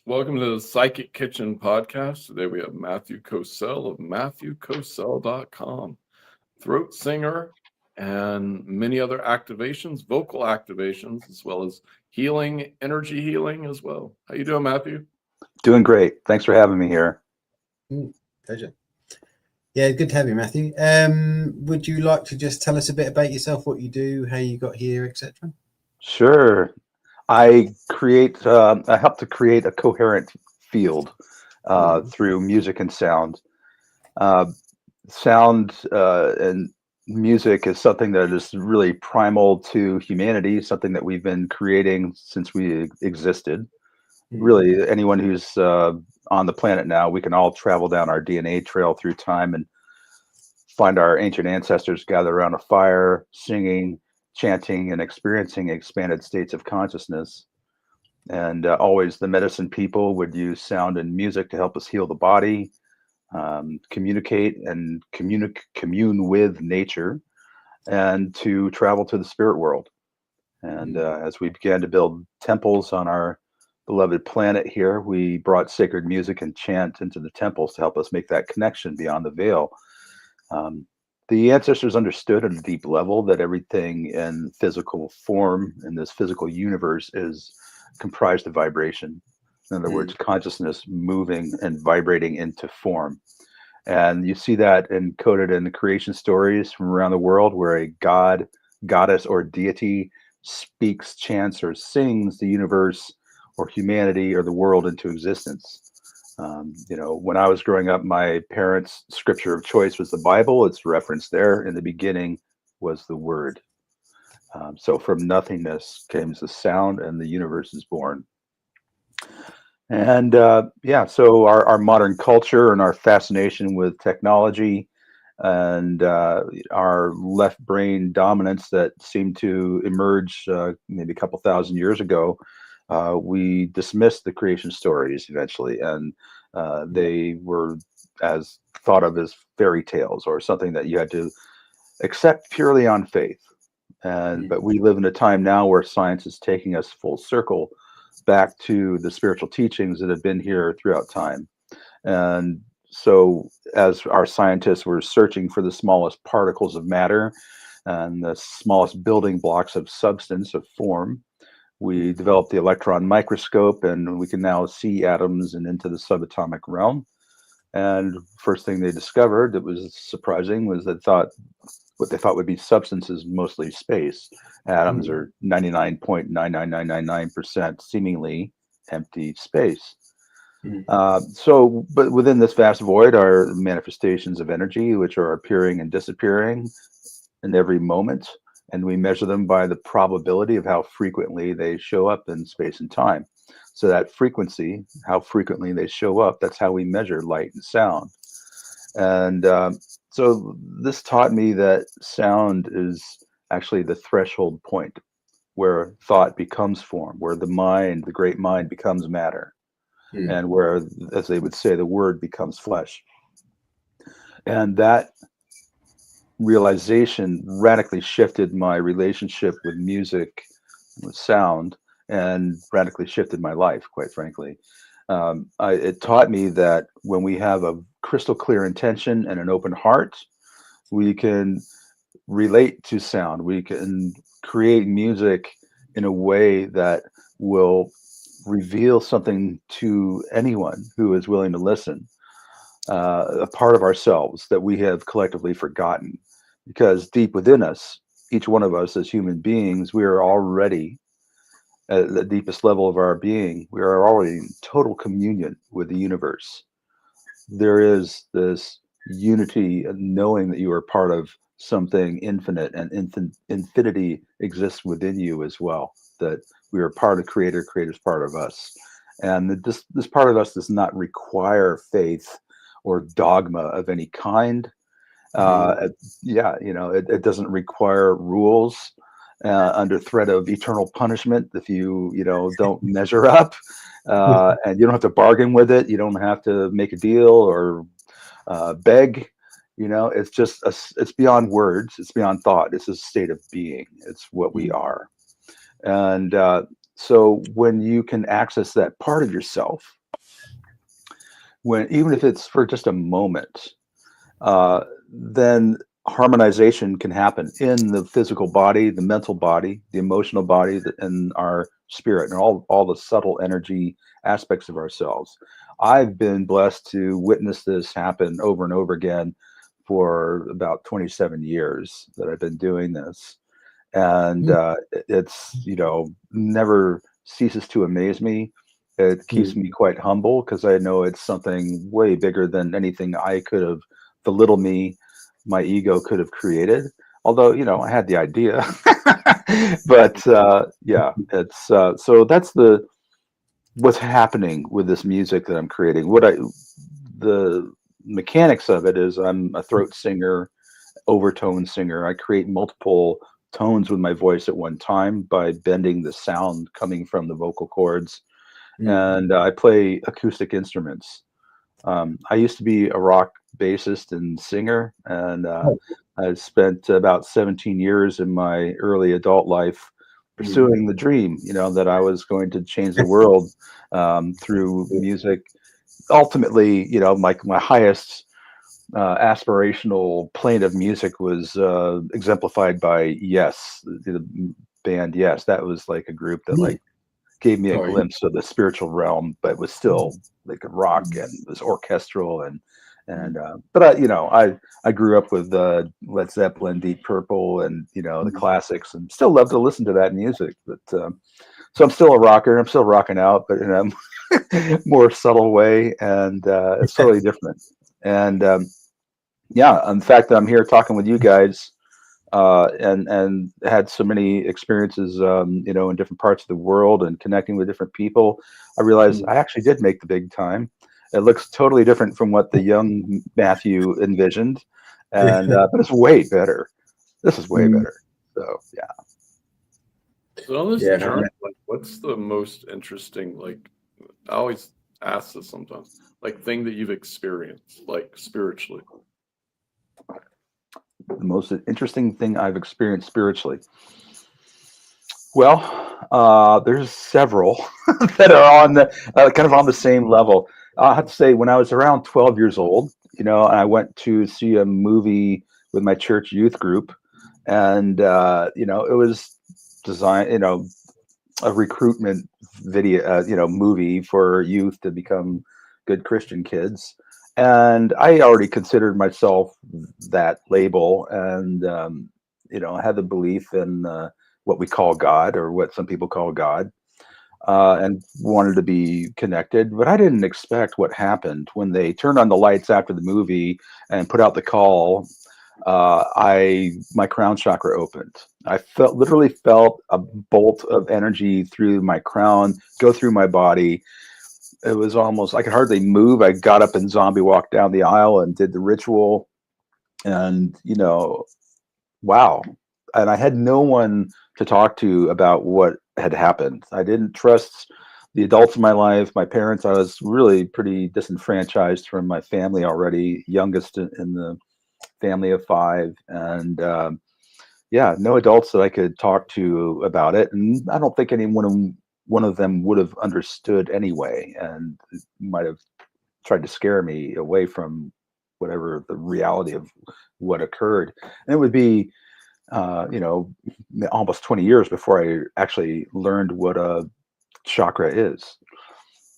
Welcome to the Psychic Kitchen podcast. Today we have Matthew Cosell of MatthewCosell.com, throat singer, and many other activations, vocal activations, as well as healing, energy healing as well. How you doing, Matthew? Doing great. Thanks for having me here. Pleasure. Yeah, good to have you, Matthew. Would you like to just tell us a bit about yourself, what you do, how you got here, etc.? Sure. I help to create a coherent field through music and sound. Uh, sound and music is something that is really primal to humanity, something that we've been creating since we existed. Really, anyone who's on the planet now, we can all travel down our DNA trail through time and find our ancient ancestors gathered around a fire, singing, chanting, and experiencing expanded states of consciousness. And always the medicine people would use sound and music to help us heal the body, communicate and commune with nature, and to travel to the spirit world. And as we began to build temples on our beloved planet here, we brought sacred music and chant into the temples to help us make that connection beyond the veil. The ancestors understood at a deep level that everything in physical form in this physical universe is comprised of vibration. In other words, consciousness moving and vibrating into form. And you see that encoded in the creation stories from around the world, where a god, goddess, or deity speaks, chants, or sings the universe or humanity or the world into existence. When I was growing up, my parents' scripture of choice was the Bible. It's referenced there. In the beginning was the Word. So from nothingness came the sound, and the universe is born. And so our modern culture and our fascination with technology and our left brain dominance that seemed to emerge maybe a couple thousand years ago, we dismissed the creation stories eventually, and they were as thought of as fairy tales or something that you had to accept purely on faith. But we live in a time now where science is taking us full circle back to the spiritual teachings that have been here throughout time. And so as our scientists were searching for the smallest particles of matter and the smallest building blocks of substance, of form, we developed the electron microscope, and we can now see atoms and into the subatomic realm. And first thing they discovered that was surprising was what they thought would be substance is mostly space. Atoms are 99.99999% seemingly empty space. But within this vast void are manifestations of energy, which are appearing and disappearing in every moment. And we measure them by the probability of how frequently they show up in space and time. So that frequency, how frequently they show up, that's how we measure light and sound. And so this taught me that sound is actually the threshold point where thought becomes form, where the great mind becomes matter, and where, as they would say, the word becomes flesh. And that realization radically shifted my relationship with music, with sound, and radically shifted my life, quite frankly. It taught me that when we have a crystal clear intention and an open heart, we can relate to sound. We can create music in a way that will reveal something to anyone who is willing to listen, a part of ourselves that we have collectively forgotten. Because deep within us, each one of us as human beings, we are already at the deepest level of our being, we are already in total communion with the universe. There is this unity and knowing that you are part of something infinite, and infinity exists within you as well, that we are part of creator, creator's part of us. And that this part of us does not require faith or dogma of any kind. It doesn't require rules under threat of eternal punishment if you don't measure up, and you don't have to bargain with it. You don't have to make a deal or beg. It's just it's beyond words. It's beyond thought. It's a state of being. It's what we are. And so when you can access that part of yourself, when, even if it's for just a moment, then harmonization can happen in the physical body, the mental body, the emotional body, and our spirit, and all the subtle energy aspects of ourselves. I've been blessed to witness this happen over and over again for about 27 years that I've been doing this. And it's, never ceases to amaze me. It keeps me quite humble because I know it's something way bigger than anything I could have, the little me, my ego could have created. Although, I had the idea. But yeah, it's so that's what's happening with this music that I'm creating. The mechanics of it is I'm a throat singer, overtone singer. I create multiple tones with my voice at one time by bending the sound coming from the vocal cords. And I play acoustic instruments. I used to be a rock bassist and singer, and I spent about 17 years in my early adult life pursuing the dream, that I was going to change the world through music. Ultimately, my highest aspirational plane of music was exemplified by Yes, the band Yes. That was like a group that like gave me a glimpse of the spiritual realm, but was still like a rock and was orchestral and but I grew up with Led Zeppelin, Deep Purple, and the classics, and still love to listen to that music. But so I'm still a rocker. I'm still rocking out, but in a more subtle way, and it's totally different. And yeah, in fact, I'm here talking with you guys, and had so many experiences, in different parts of the world and connecting with different people. I realized I actually did make the big time. It looks totally different from what the young Matthew envisioned, and but it's way better. This is way better. So yeah. So on this journey, like, what's the most interesting? Like, I always ask this sometimes, like, thing that you've experienced, like spiritually. The most interesting thing I've experienced spiritually. Well, there's several that are on the kind of on the same level. I have to say, when I was around 12 years old, and I went to see a movie with my church youth group, and it was designed, a recruitment video, movie for youth to become good Christian kids. And I already considered myself that label, and I had the belief in what we call God, or what some people call God, and wanted to be connected. But I didn't expect what happened when they turned on the lights after the movie and put out the call. My crown chakra opened. I literally felt a bolt of energy through my crown go through my body. It was almost, I could hardly move. I got up and zombie walked down the aisle and did the ritual, and wow. And I had no one to talk to about what had happened. I didn't trust the adults in my life, my parents. I was really pretty disenfranchised from my family already, youngest in the family of 5, and yeah, no adults that I could talk to about it. And I don't think one of them would have understood anyway, and might have tried to scare me away from whatever the reality of what occurred. And it would be almost 20 years before I actually learned what a chakra is.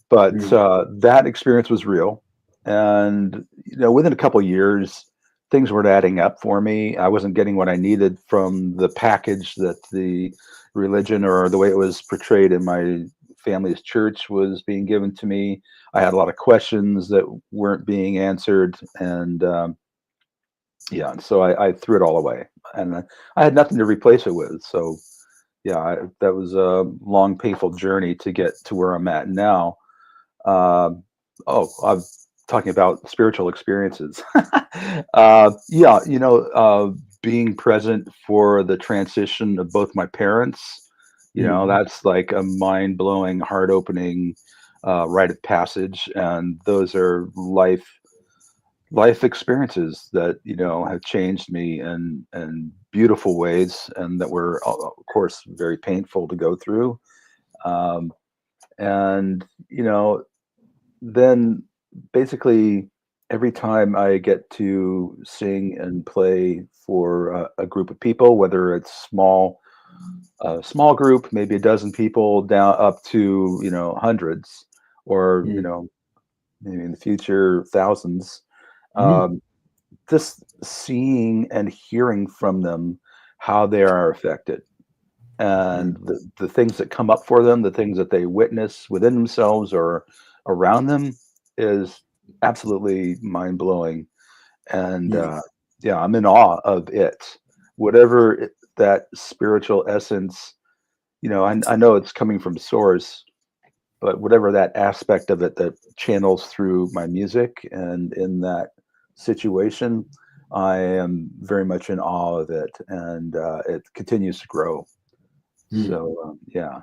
But that experience was real, and within a couple of years, things weren't adding up for me. I wasn't getting what I needed from the package that the religion, or the way it was portrayed in my family's church, was being given to me. I had a lot of questions that weren't being answered, and yeah, so I threw it all away, and I had nothing to replace it with. So yeah, that was a long, painful journey to get to where I'm at now. I'm talking about spiritual experiences. Yeah, being present for the transition of both my parents, that's like a mind-blowing, heart-opening rite of passage, and those are life experiences that have changed me in beautiful ways, and that were, of course, very painful to go through. And then basically every time I get to sing and play for a group of people, whether it's small group, maybe a dozen people, down up to hundreds, or Mm. maybe in the future thousands. Mhm. Just seeing and hearing from them how they are affected, and the things that come up for them, the things that they witness within themselves or around them, is absolutely mind blowing. And Mm. yeah, I'm in awe of it. Whatever that spiritual essence, I know it's coming from source, but whatever that aspect of it that channels through my music and in that situation, I am very much in awe of it, and it continues to grow. Mm. So yeah.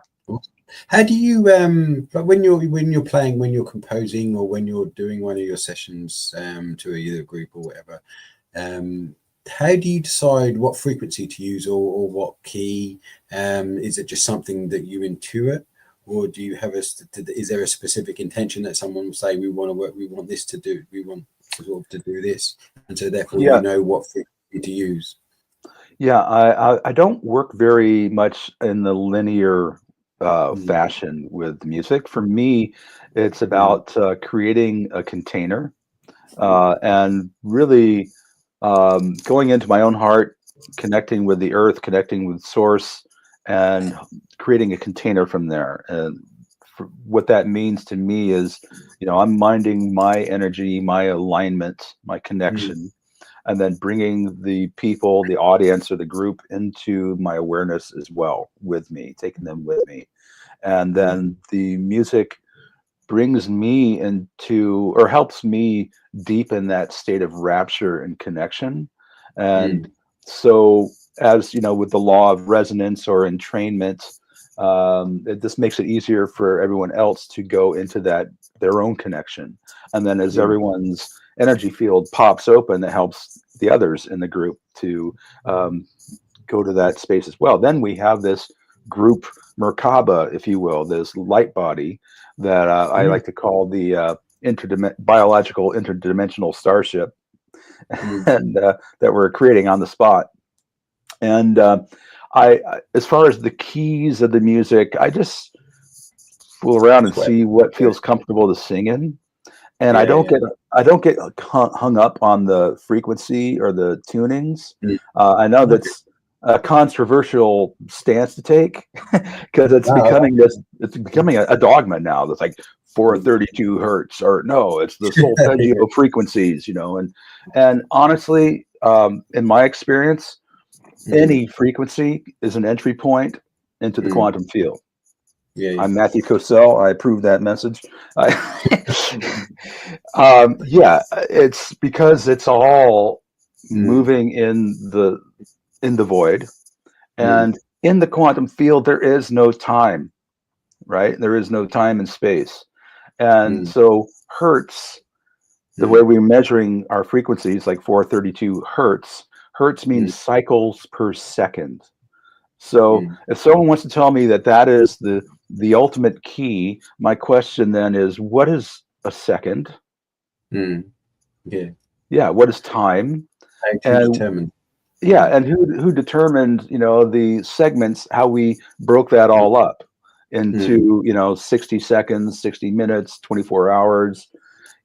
How do you like when you're playing, when you're composing, or when you're doing one of your sessions to either a group or whatever? How do you decide what frequency to use, or what key? Is it just something that you intuit, or do you have is there a specific intention that someone will say, we want to work, we want this to do, we want to sort of to do this, and so therefore Yeah. you know what frequency to use? Yeah, I don't work very much in the linear Mm. fashion with music. For me, it's about creating a container, and really going into my own heart, connecting with the earth, connecting with source, and creating a container from there. And what that means to me is, I'm minding my energy, my alignment, my Mm. connection, and then bringing the people, the audience, or the group into my awareness as well with me, taking them with me. And then the music brings me into, or helps me deepen that state of rapture and connection. And Mm. so, as with the law of resonance or entrainment, this makes it easier for everyone else to go into their own connection. And then as Mm. everyone's energy field pops open, it helps the others in the group to go to that space as well. Then we have this group Merkaba, if you will, this light body that I Mm. like to call the biological interdimensional starship, Mm. and that we're creating on the spot. And as far as the keys of the music, I just fool around and Sweat. see what Yeah. feels comfortable to sing in, and Yeah. I don't get hung up on the frequency or the tunings. Mm. I know Okay. that's a controversial stance to take, because Wow. it's becoming a dogma now. That's like 432 hertz, or no, it's the solfeggio frequencies, and honestly, in my experience, Mm. any frequency is an entry point into the Mm. quantum field. Yeah. I'm Matthew Cosell. I approve that message. Yeah, it's because it's all Mm. moving in the void, Mm. and in the quantum field there is no time, right? There is no time and space, and Mm. so hertz, the way Mm. we're measuring our frequencies, like 432 hertz. Hertz Mm. means cycles per second. So Mm. if someone wants to tell me that that is the ultimate key, my question then is, what is a second? Mm. Yeah. Yeah, what is time? How And determined? yeah, and who determined, the segments, how we broke that Mm. all up Mm. into, 60 seconds, 60 minutes, 24 hours.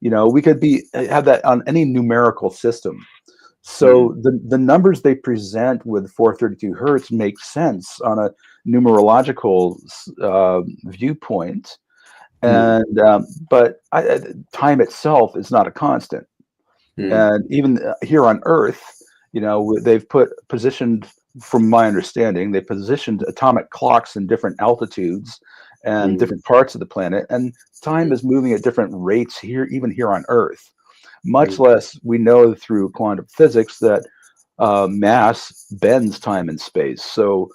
We could have that on any numerical system. Mm. So the numbers they present with 432 hertz make sense on a numerological viewpoint, Mm. and but time itself is not a constant. Mm. And even here on Earth, they've positioned, from my understanding, they positioned atomic clocks in different altitudes and Mm. different parts of the planet, and time Mm. is moving at different rates here, even here on Earth. Much Mm. less we know through quantum physics that mass bends time and space. So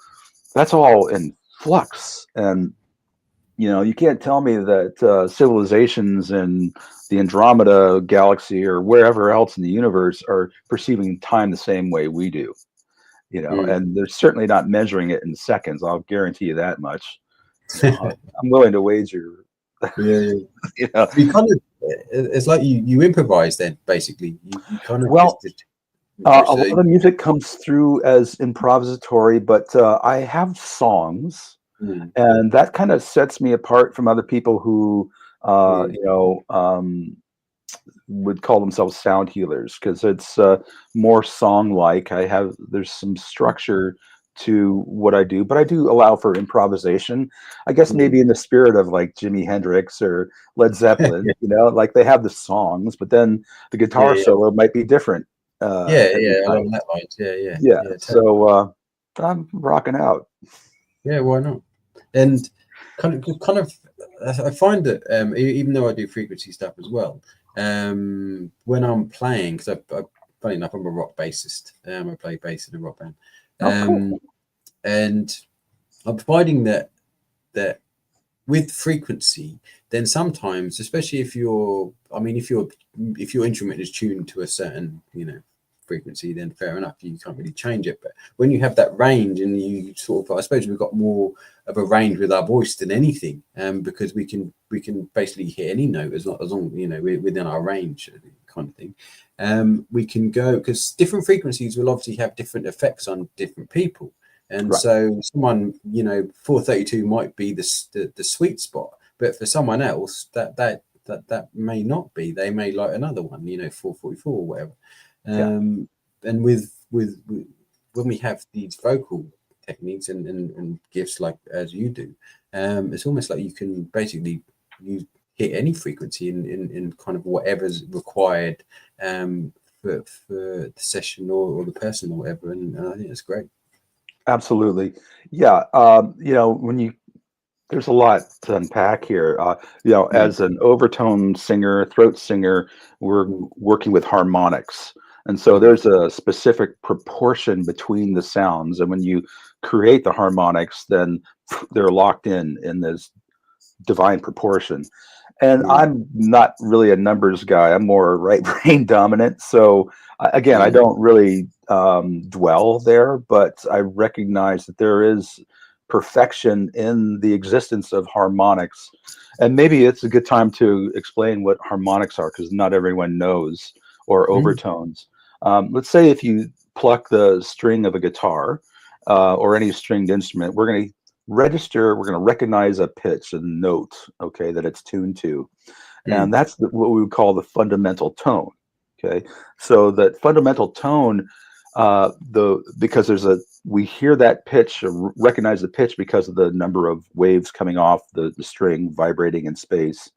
that's all in flux. And, you can't tell me that civilizations in the Andromeda galaxy or wherever else in the universe are perceiving time the same way we do, Mm. and they're certainly not measuring it in seconds. I'll guarantee you that much. I'm willing to wager, Yeah. you know. We kind of it's like you improvise then, basically. You kind of Well, just a lot of the music comes through as improvisatory, but I have songs, Mm, and that kind of sets me apart from other people who, mm, would call themselves sound healers, because it's more song-like. There's some structure to what I do, but I do allow for improvisation. I guess mm. maybe in the spirit of like Jimi Hendrix or Led Zeppelin, like they have the songs, but then the Yeah, guitar yeah, solo might be different every yeah, time. along that lines. Yeah, Yeah. so I'm rocking out. Yeah, why not? And kind of, I find that even though I do frequency stuff as well, when I'm playing, because funny enough, I'm a rock bassist. I play bass in a rock band, Oh, cool. and I'm finding that with frequency, then sometimes, especially if if your instrument is tuned to a certain, frequency, then fair enough, you can't really change it. But when you have that range, and you sort of, I suppose we've got more of a range with our voice than anything, because we can basically hit any note as long we're within our range, kind of thing. We can go, because different frequencies will obviously have different effects on different people. And Right. so someone, 432 might be the sweet spot, but for someone else, that may not be. They may like another one, 444 or whatever. Yeah, And with when we have these vocal techniques and gifts like as you do, it's almost like you can basically hit any frequency in kind of whatever's required, for the session or the person or whatever. And I think it's great. absolutely. Yeah, there's a lot to unpack here. Mm, As an overtone singer, throat singer, we're mm, working with harmonics. And so mm, there's a specific proportion between the sounds. And when you create the harmonics, then they're locked in this divine proportion. And mm, I'm not really a numbers guy. I'm more right brain dominant. So again, I mm, don't really dwell there, but I recognize that there is perfection in the existence of harmonics. And maybe it's a good time to explain what harmonics are, because not everyone knows, or mm, overtones. Let's say if you pluck the string of a guitar or any stringed instrument, we're going to recognize a pitch, a note, okay, that it's tuned to. mm, And that's what we would call the fundamental tone. Okay. So that fundamental tone, because we hear that pitch, or recognize the pitch because of the number of waves coming off the string vibrating in space.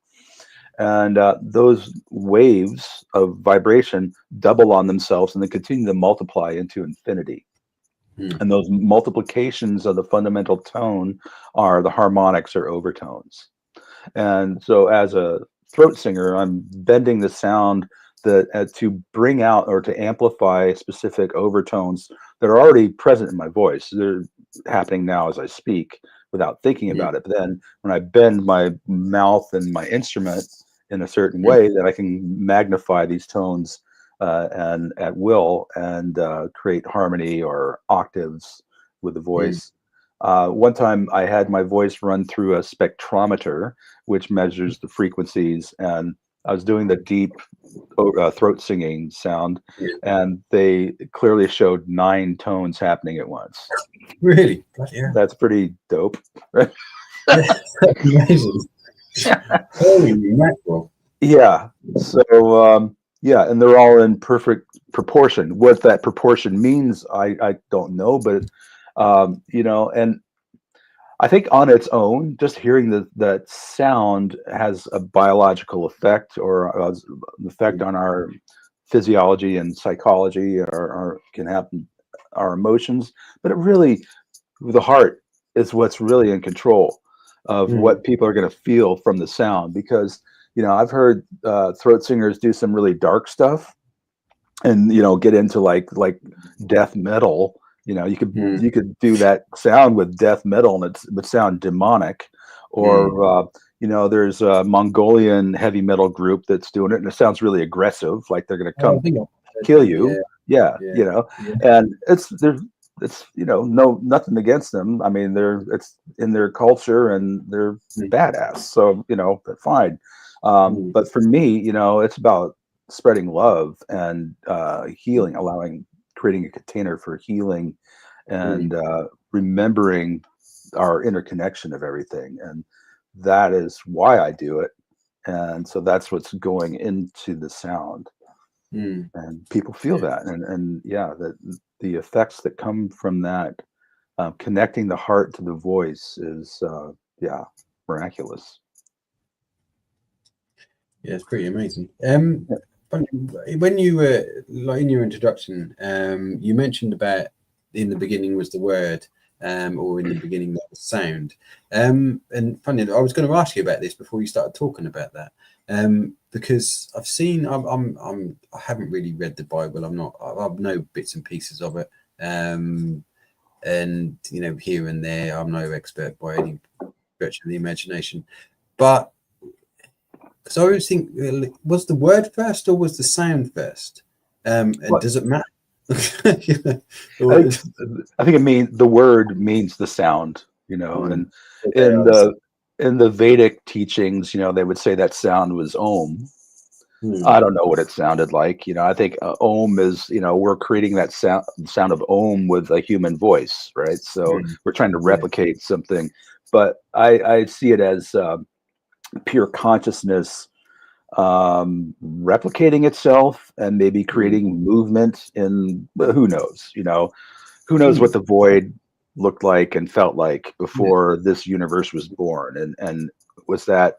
And those waves of vibration double on themselves and then continue to multiply into infinity. mm, And those multiplications of the fundamental tone are the harmonics or overtones. And so, as a throat singer, I'm bending the sound to bring out or to amplify specific overtones that are already present in my voice. They're happening now as I speak without thinking mm, about it. But then, when I bend my mouth and my instrument in a certain mm, way, then I can magnify these tones and at will, and create harmony or octaves with the mm. voice. One time I had my voice run through a spectrometer, which measures the frequencies, and I was doing the deep throat singing sound, Yeah. and they clearly showed 9 tones happening at once. Really? Bloody hell. That's pretty dope. Yeah, that's amazing. Holy mackerel. Yeah. So, yeah, and they're all in perfect proportion. What that proportion means, I don't know, but and I think on its own, just hearing that sound has a biological effect, or an effect Mm, on our physiology and psychology, or can happen our emotions. But it really, the heart is what's really in control of mm, what people are going to feel from the sound. Because I've heard throat singers do some really dark stuff, and get into like death metal. You could mm, do that sound with death metal, and it would sound demonic. mm. Or there's a Mongolian heavy metal group that's doing it, and it sounds really aggressive, like they're going to Oh, I come think I've heard kill them. Yeah, you. Yeah, yeah, yeah. and it's no, nothing against them. I mean, it's in their culture, and they're Mm, badass, so they're fine. But for me, it's about spreading love and healing, creating a container for healing and remembering our interconnection of everything. And that is why I do it. And so that's what's going into the sound. And people feel that. And yeah, the effects that come from that, connecting the heart to the voice is, miraculous. Yeah, it's pretty amazing. When you were like in your introduction, you mentioned about in the beginning was the word, or in the beginning that was sound. And funny, I was going to ask you about this before you started talking about that, because I've seen, I haven't really read the Bible. I know bits and pieces of it, and here and there. I'm no expert by any stretch of the imagination, but. So I always think, was the word first or was the sound first? And does it matter? I think it means the word means the sound, and in the Vedic teachings, they would say that sound was Om. I don't know what it sounded like. I think Om is, we're creating that sound of Om with a human voice, right? So we're trying to replicate something, but I see it as pure consciousness replicating itself and maybe creating movement in who knows what the void looked like and felt like before this universe was born, and was that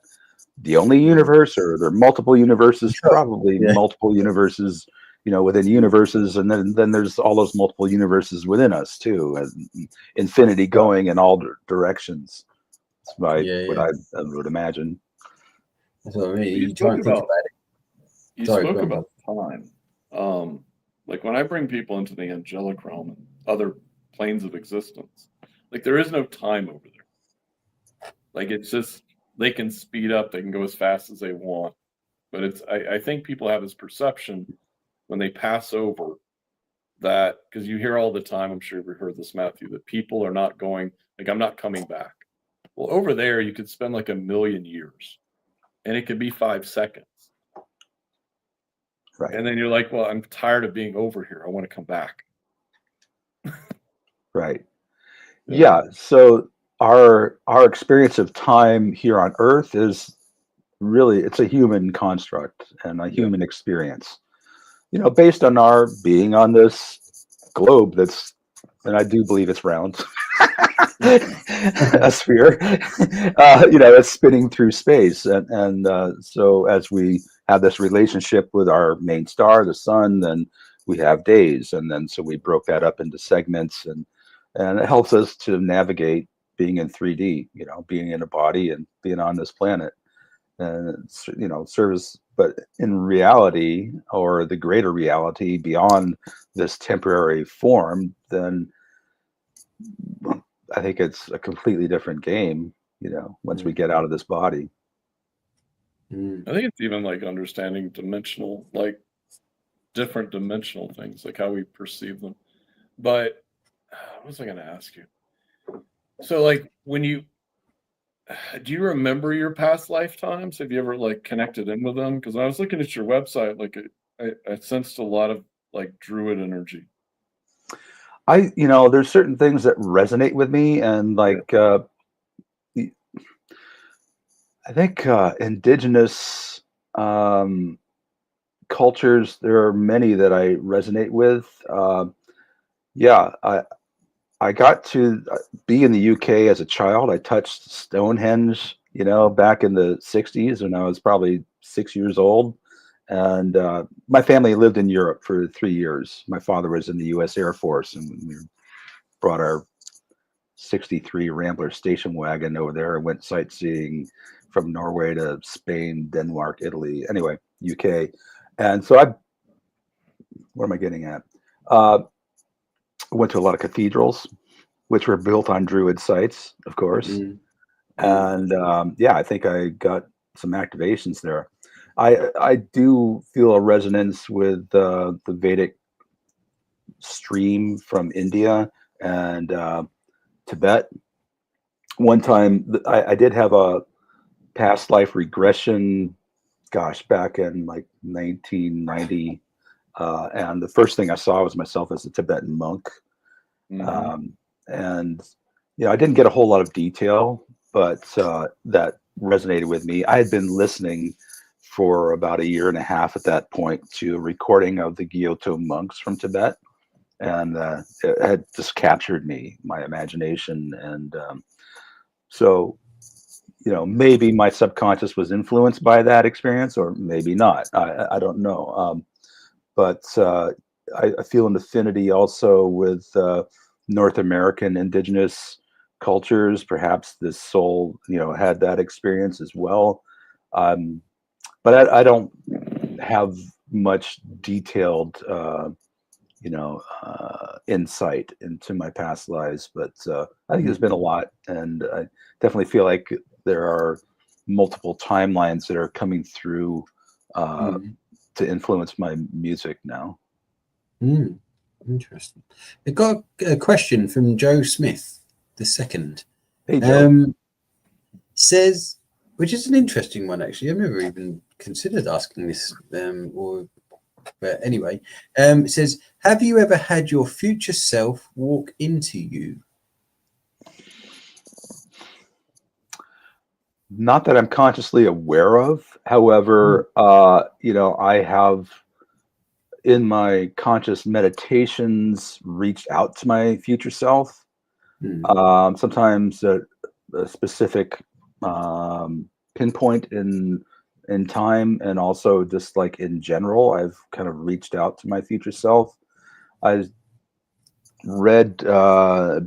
the only universe, or are there multiple universes? Probably multiple universes, within universes, and then there's all those multiple universes within us too, and infinity going in all directions. That's what I would imagine. That's what I mean. You try and think about it. You spoke about time. Like when I bring people into the angelic realm and other planes of existence, like there is no time over there. Like it's just, they can speed up, they can go as fast as they want. But I think people have this perception when they pass over that, because you hear all the time, I'm sure you've heard this, Matthew, that people are not going, like, I'm not coming back. Well, over there, you could spend like 1,000,000 years. And it could be 5 seconds. Right. And then you're like, well, I'm tired of being over here. I want to come back. Right. Yeah. So our experience of time here on Earth is really, it's a human construct and a human experience, based on our being on this globe and I do believe it's round. A sphere, it's spinning through space, and so as we have this relationship with our main star, the sun, then we have days, and then so we broke that up into segments, and it helps us to navigate being in 3D, being in a body and being on this planet, and serves. But in reality, or the greater reality beyond this temporary form, then I think it's a completely different game, once we get out of this body. I think it's even like understanding dimensional, like different dimensional things, like how we perceive them. But what was I going to ask you? So like do you remember your past lifetimes? Have you ever like connected in with them? Because I was looking at your website, like I sensed a lot of like druid energy. There's certain things that resonate with me, and like I think indigenous cultures, there are many that I resonate with. I got to be in the UK as a child. I touched Stonehenge, back in the 60s when I was probably 6 years old. And my family lived in Europe for 3 years. My father was in the U.S. Air Force, and we brought our 63 Rambler station wagon over there and went sightseeing from Norway to Spain, Denmark, Italy, anyway, UK. And so what am I getting at? Went to a lot of cathedrals, which were built on Druid sites, of course. And I think I got some activations there. I do feel a resonance with the Vedic stream from India and Tibet. One time I did have a past life regression gosh, back in like 1990. And the first thing I saw was myself as a Tibetan monk. Mhm. And, I didn't get a whole lot of detail, but that resonated with me. I had been listening for about a year and a half at that point to a recording of the Gyuto monks from Tibet. And it had just captured me, my imagination. And so, maybe my subconscious was influenced by that experience, or maybe not. I don't know. But I feel an affinity also with North American indigenous cultures. Perhaps this soul, had that experience as well. But I don't have much detailed, insight into my past lives. But I think there's been a lot, and I definitely feel like there are multiple timelines that are coming through Mm. to influence my music now. Mm. Interesting. I got a question from Joe Smith the second. Hey, Joe. Says, which is an interesting one actually. I've never even considered asking this. But anyway, it says, have you ever had your future self walk into you? Not that I'm consciously aware of. However, I have in my conscious meditations reached out to my future self. Sometimes a specific pinpoint in time, and also just like in general, I've kind of reached out to my future self. I read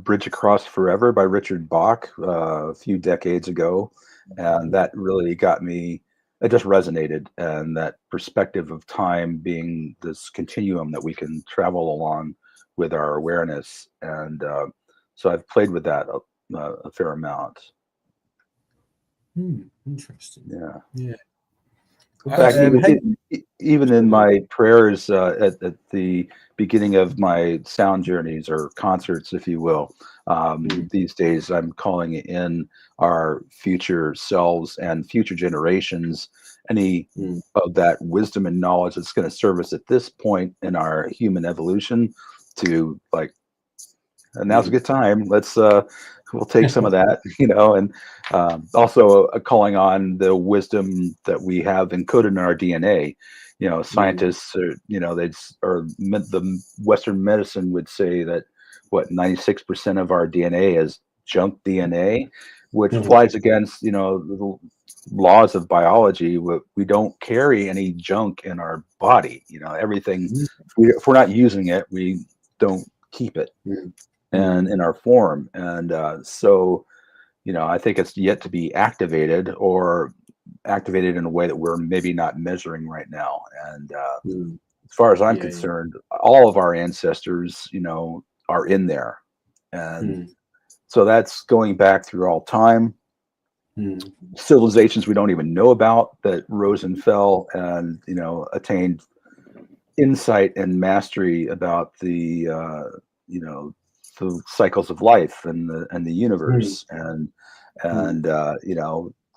Bridge Across Forever by Richard Bach a few decades ago, and that really got me. It just resonated, and that perspective of time being this continuum that we can travel along with our awareness, and so I've played with that a fair amount. Interesting. Yeah. Yeah. In fact, even in my prayers at the beginning of my sound journeys or concerts, if you will, these days I'm calling in our future selves and future generations, any of that wisdom and knowledge that's going to serve us at this point in our human evolution to like, and now's a good time. We'll take some of that, and also calling on the wisdom that we have encoded in our DNA. Scientists, the Western medicine would say that 96% of our DNA is junk DNA, which flies against the laws of biology. We don't carry any junk in our body. Everything. If we're not using it, we don't keep it. And in our form. And so, I think it's yet to be activated or activated in a way that we're maybe not measuring right now. And as far as I'm concerned, all of our ancestors, are in there. And so that's going back through all time. Civilizations we don't even know about that rose and fell and, attained insight and mastery about the cycles of life and the universe, and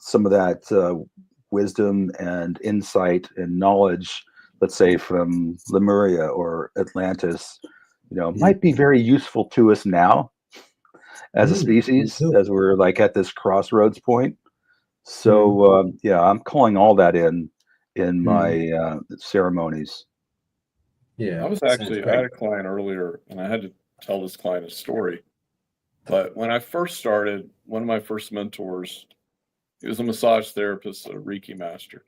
some of that wisdom and insight and knowledge, let's say from Lemuria or Atlantis, might be very useful to us now as a species, as we're like at this crossroads point. So I'm calling all that in my ceremonies. Yeah, I had a client earlier, and I had to tell this client a story. But when I first started, one of my first mentors, he was a massage therapist, a Reiki master.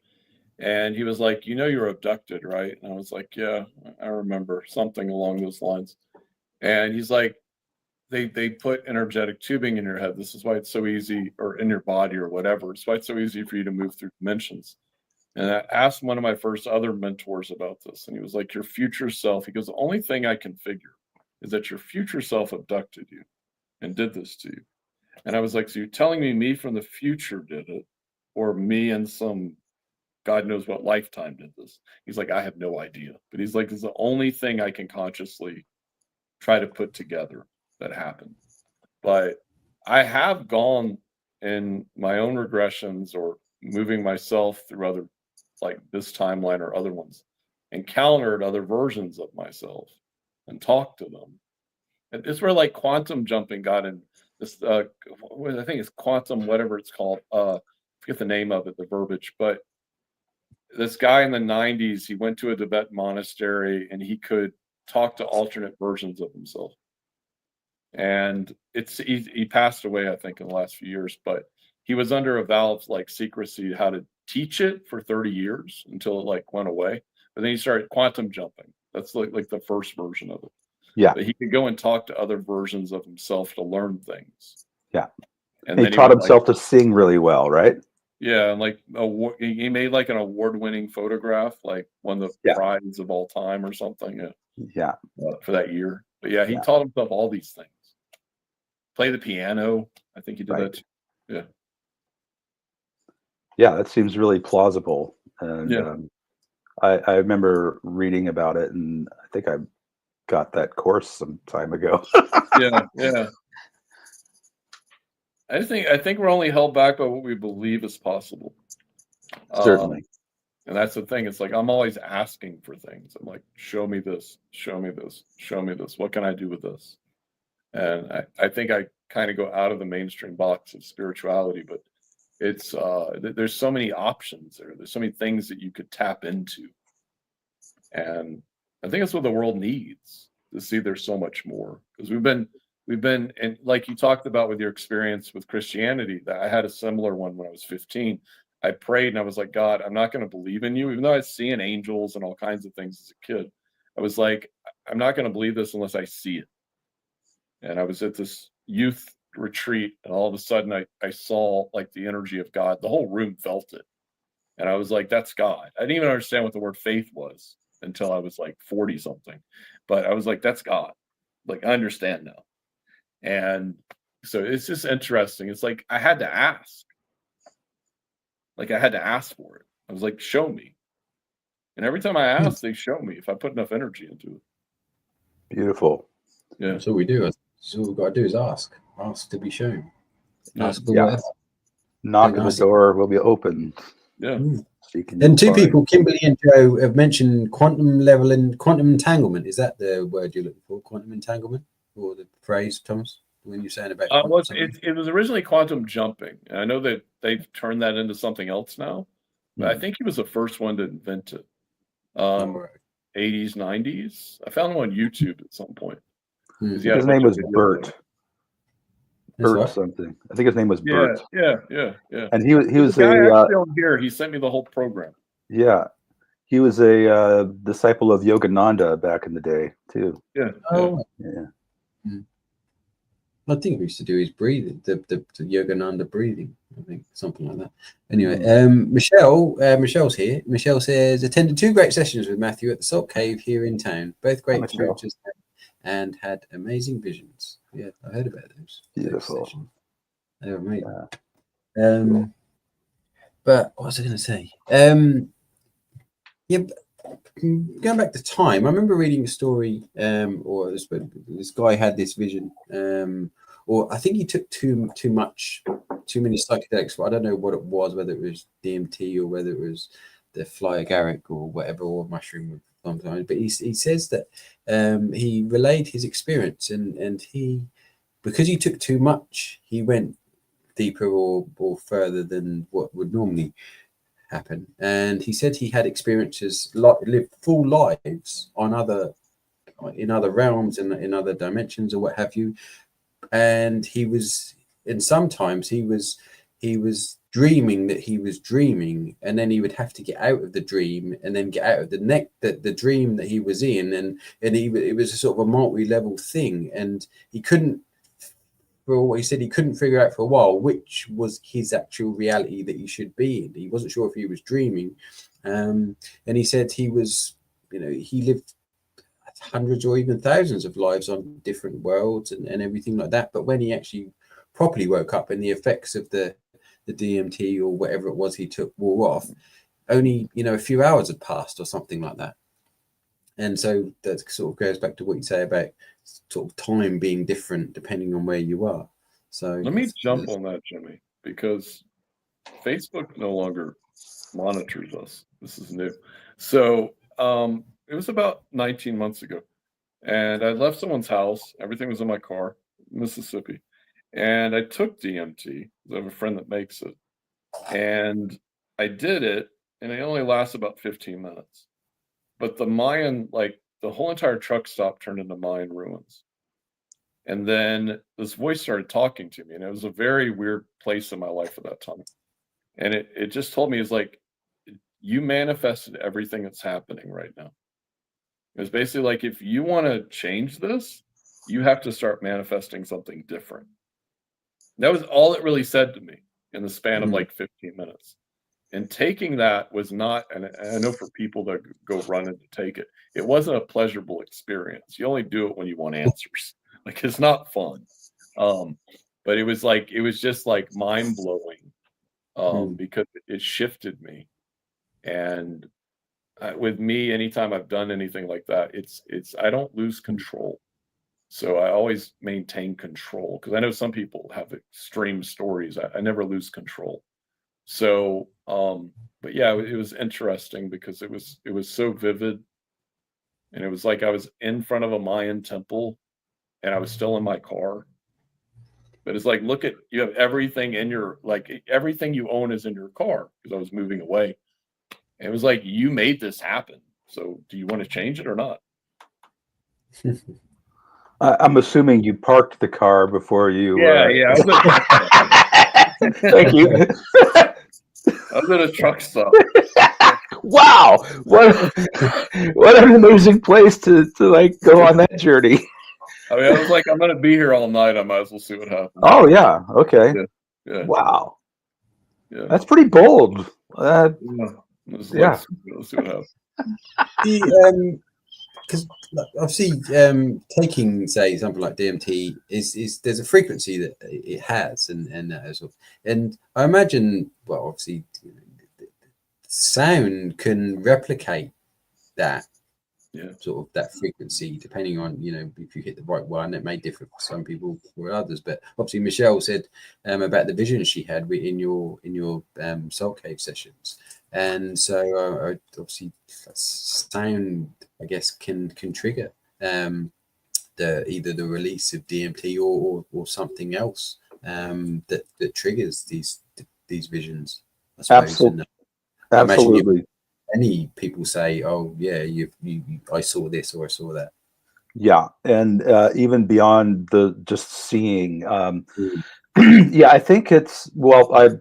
And he was like, you're abducted, right? And I was like, yeah, I remember something along those lines. And he's like, they put energetic tubing in your head. This is why it's so easy, or in your body or whatever. It's why it's so easy for you to move through dimensions. And I asked one of my first other mentors about this, and he was like, your future self. He goes, the only thing I can figure is that your future self abducted you and did this to you. And I was like, so you're telling me from the future did it, or me in some God knows what lifetime did this? He's like, I have no idea. But he's like, it's the only thing I can consciously try to put together that happened. But I have gone in my own regressions or moving myself through other like this timeline or other ones, and countered other versions of myself and talked to them. And it's where like quantum jumping got in this. I think it's quantum, whatever it's called. Forget the name of it, the verbiage, but this guy in the 90s, he went to a Tibetan monastery and he could talk to alternate versions of himself. And he passed away, I think, in the last few years, but he was under a vow of like secrecy how to teach it for 30 years until it like went away. But then he started quantum jumping. That's like the first version of it. Yeah. But he could go and talk to other versions of himself to learn things. Yeah. And he then taught would, himself to sing really well, right? Yeah, and like he made like an award-winning photograph, like won the prize of all time or something. Yeah. For that year. But yeah, he taught himself all these things. Play the piano. I think he did that too. Yeah. Yeah, that seems really plausible. And I remember reading about it, and I think I got that course some time ago. Yeah. I think we're only held back by what we believe is possible. Certainly. And that's the thing. It's like I'm always asking for things. I'm like, show me this, show me this, show me this. What can I do with this? And I think I kind of go out of the mainstream box of spirituality, but it's there's so many options there. There's so many things that you could tap into. And I think that's what the world needs, to see there's so much more. Because we've been and like you talked about with your experience with Christianity, that I had a similar one when I was 15. I prayed and I was like, God, I'm not going to believe in you, even though I was seeing angels and all kinds of things as a kid. I was like, I'm not going to believe this unless I see it. And I was at this youth retreat, and all of a sudden I saw like the energy of God. The whole room felt it. And I was like, that's God. I didn't even understand what the word faith was until I was like 40 something. But I was like, that's God. Like, I understand now. And so it's just interesting. It's like I had to ask. Like I had to ask for it. I was like, show me. And every time I ask, they show me if I put enough energy into it. Beautiful. Yeah. That's all we do. That's all we've got to do is ask. Ask to be shown. Ask for whatever. Knock and the door will be open. Yeah. And two people, Kimberly and Joe, have mentioned quantum level and quantum entanglement. Is that the word you're looking for? Quantum entanglement? Or the phrase, Thomas, when you're saying about it was originally quantum jumping. And I know that they've turned that into something else now. But I think he was the first one to invent it. 80s, 90s. I found him on YouTube at some point. His name was Bert. Bert something. I think his name was Bert. Yeah. And he was a actually on here. He sent me the whole program. Yeah. He was a disciple of Yogananda back in the day too. Yeah. I think we used to do his breathing, the Yogananda breathing. I think something like that. Anyway, Michelle's here. Michelle says attended 2 great sessions with Matthew at the Salt Cave here in town. Both great experiences and had amazing visions. Yeah, I heard about those. Beautiful. They were amazing. But what was I going to say? Going back to time, I remember reading a story, or this guy had this vision, or I think he took too many psychedelics. But I don't know what it was, whether it was DMT or whether it was the fly agaric or whatever, or mushroom. Sometimes, but he says that he relayed his experience, and he, because he took too much, he went deeper or further than what would normally happen. And he said he had experiences, lived full lives in other realms and in other dimensions or what have you. And sometimes he was dreaming that he was dreaming, and then he would have to get out of the dream and then get out of the dream that he was in, and it was a sort of a multi-level thing, and he couldn't. He said he couldn't figure out for a while which was his actual reality that he should be in. He wasn't sure if he was dreaming, and he said he was, he lived hundreds or even thousands of lives on different worlds and everything like that. But when he actually properly woke up and the effects of the DMT or whatever it was he took wore off, only a few hours had passed or something like that. And so that sort of goes back to what you say about sort of time being different depending on where you are. So let me jump on that, Jimmy, because Facebook no longer monitors us. This is new. So it was about 19 months ago, and I left someone's house. Everything was in my car, Mississippi, and I took DMT. I have a friend that makes it, and I did it, and it only lasts about 15 minutes. But the Mayan, like the whole entire truck stop turned into Mayan ruins. And then this voice started talking to me, and it was a very weird place in my life at that time. And it just told me, it's like, you manifested everything that's happening right now. It was basically like, if you want to change this, you have to start manifesting something different. That was all it really said to me in the span of like 15 minutes. And taking that was not, and I know for people that go running to take it, it wasn't a pleasurable experience. You only do it when you want answers. Like, it's not fun. But it was just like mind blowing, because it shifted me. And with me, anytime I've done anything like that, it's I don't lose control. So I always maintain control, because I know some people have extreme stories. I never lose control. So, but yeah, it was interesting because it was so vivid, and it was like I was in front of a Mayan temple, and I was still in my car. But it's like, look at, you have everything in your, like everything you own is in your car, because I was moving away. And it was like, you made this happen. So do you want to change it or not? I'm assuming you parked the car before you. Yeah. Thank you. I was at a truck stop. Wow, what an amazing place to like go on that journey. I mean, I was like, I'm going to be here all night. I might as well see what happens. Oh yeah, okay. Yeah. Wow, Yeah. that's pretty bold. Yeah. Yeah. Let's see what happens. Because obviously, taking, say, something like DMT is there's a frequency that it has, and that as well. And I imagine, well, obviously, sound can replicate that. Yeah. Sort of that frequency, depending on, if you hit the right one. It may differ for some people or others, but obviously Michelle said about the vision she had in your Soul Cave sessions, and so obviously sound, I guess, can trigger either the release of DMT or something else that triggers these visions, I suppose. Absolutely. Many people say, "Oh, yeah, I saw this or I saw that." Yeah, and even beyond the just seeing, yeah, I think it's, well, I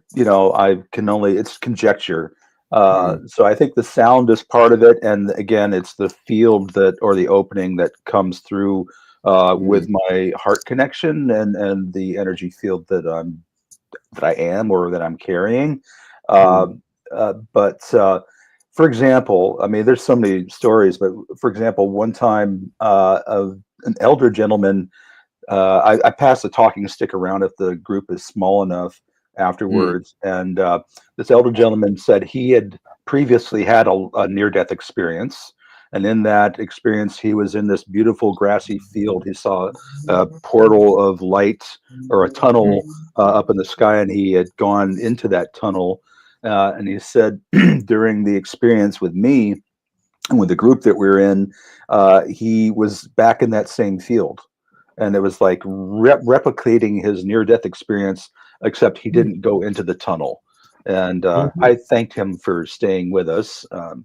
can only, it's conjecture. So I think the sound is part of it, and again, it's the field or the opening that comes through with my heart connection and the energy field that I am or that I'm carrying. But for example, I mean, there's so many stories, but for example, one time of an elder gentleman, I pass the talking stick around if the group is small enough afterwards. And this elder gentleman said he had previously had a near-death experience. And in that experience, he was in this beautiful grassy field. He saw a portal of light, or a tunnel up in the sky, and he had gone into that tunnel. And he said during the experience with me and with the group that we're in, he was back in that same field. And it was like replicating his near-death experience, except he didn't go into the tunnel. And I thanked him for staying with us. But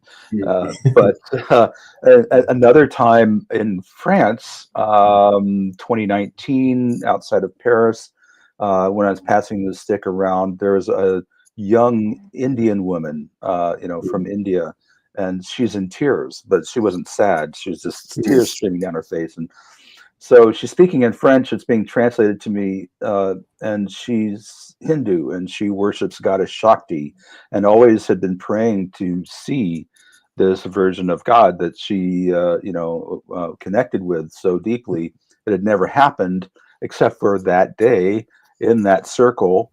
another time in France, 2019, outside of Paris, when I was passing the stick around, there was a young Indian woman, from India, and she's in tears, but she wasn't sad. She was just tears streaming down her face. And so she's speaking in French. It's being translated to me, and she's Hindu, and she worships goddess Shakti, and always had been praying to see this version of God that she, connected with so deeply. It had never happened except for that day in that circle.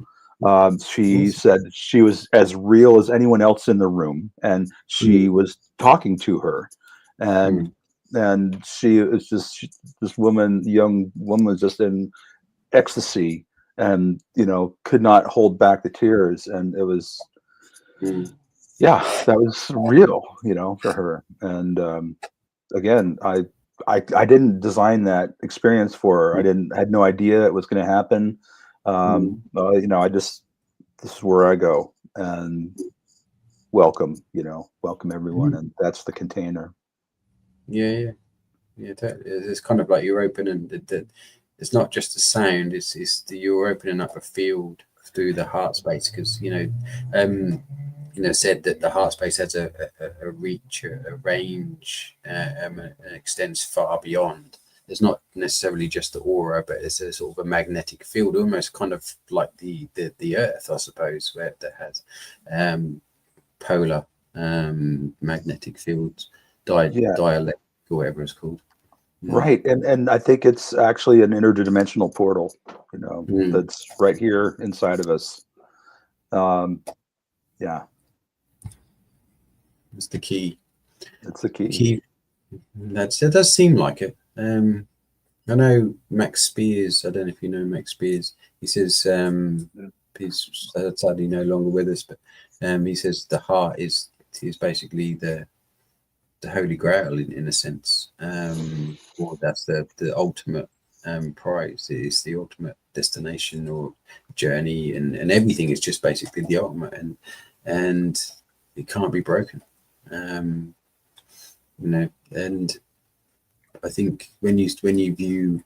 She said she was as real as anyone else in the room, and she was talking to her, and she was just, this young woman was just in ecstasy, and could not hold back the tears, and it was yeah, that was real, for her. And again, I didn't design that experience for her. Had no idea it was going to happen. This is where I go and welcome everyone, and that's the container. Yeah. It's kind of like you're opening it's not just a sound. You're opening up a field through the heart space, because said that the heart space has a reach, a range, and extends far beyond. It's not necessarily just the aura, but it's a sort of a magnetic field, almost kind of like the Earth, I suppose, where that has polar magnetic fields, dialect, or whatever it's called. Right, and I think it's actually an interdimensional portal, that's right here inside of us. Yeah, it's the key. It's the key. It does seem like it. I know Max Spears. I don't know if you know Max Spears. He says he's sadly no longer with us, but he says the heart is basically the Holy Grail in a sense. Or that's the ultimate prize. It's the ultimate destination or journey, and everything is just basically the ultimate, and it can't be broken. And I think when you view,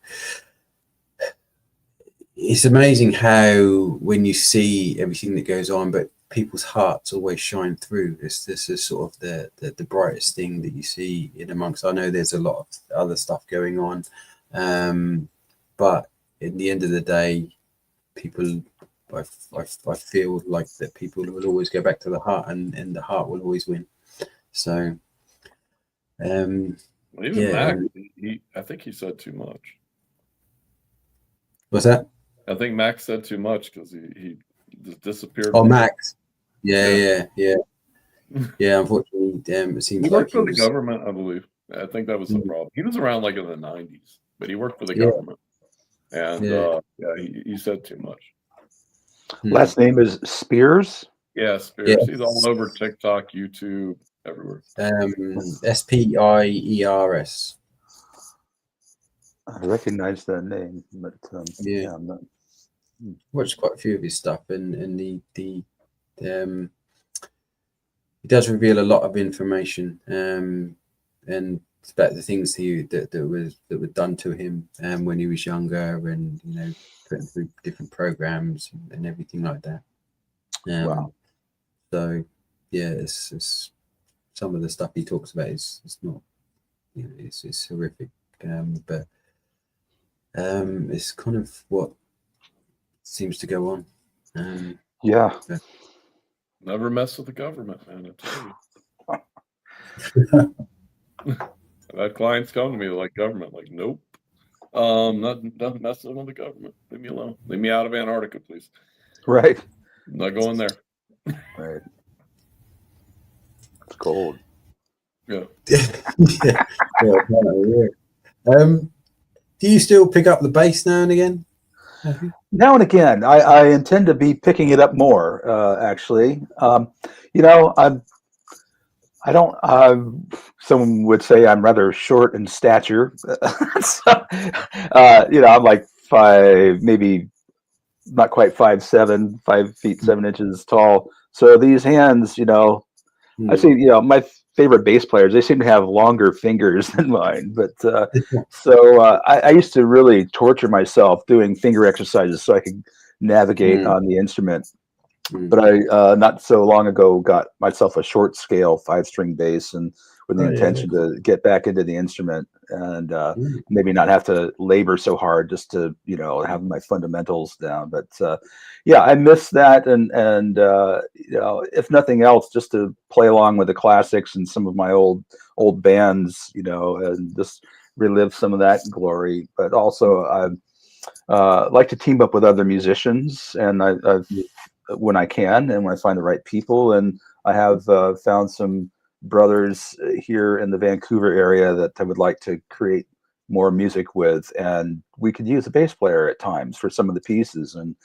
it's amazing how when you see everything that goes on, but people's hearts always shine through. This is sort of the brightest thing that you see in amongst. I know there's a lot of other stuff going on, but at the end of the day, people, I feel like that people will always go back to the heart, and the heart will always win. So, Max, I think he said too much. What's that? I think Max said too much because he just disappeared. Oh, Max. Yeah. Unfortunately, it seems he like worked for the government, I believe. I think that was the problem. He was around like in the 90s, but he worked for the government. And he said too much. Last name is Spears? Yeah, Spears. Yes. He's all over TikTok, YouTube, everywhere. Spiers. I recognize that name, but I'm not. Watched quite a few of his stuff, and he does reveal a lot of information, and about the things that were done to him when he was younger, and put him through different programs and everything like that. Wow. So yeah, it's some of the stuff he talks about is not, it's horrific, but it's kind of what seems to go on. Never mess with the government, man. I tell you. I've had clients come to me like, government, like, nope. Nothing messing with the government. Leave me alone. Leave me out of Antarctica, please. Right. I'm not going there. Right. It's cold. Yeah. Do you still pick up the bass now and again? Now and again, I intend to be picking it up more. Actually, I don't. Someone would say I'm rather short in stature. So, I'm like 5, maybe not quite 5'7", 5 feet 7 inches tall. So these hands, I see, my favorite bass players, they seem to have longer fingers than mine. But I used to really torture myself doing finger exercises so I could navigate on the instrument. But I not so long ago got myself a short scale 5-string bass, and with the intention to get back into the instrument and maybe not have to labor so hard just to have my fundamentals down. But I miss that, and if nothing else, just to play along with the classics and some of my old bands, and just relive some of that glory. But also I like to team up with other musicians, and I've when I can and when I find the right people. And I have found some brothers here in the Vancouver area that I would like to create more music with, and we could use a bass player at times for some of the pieces. And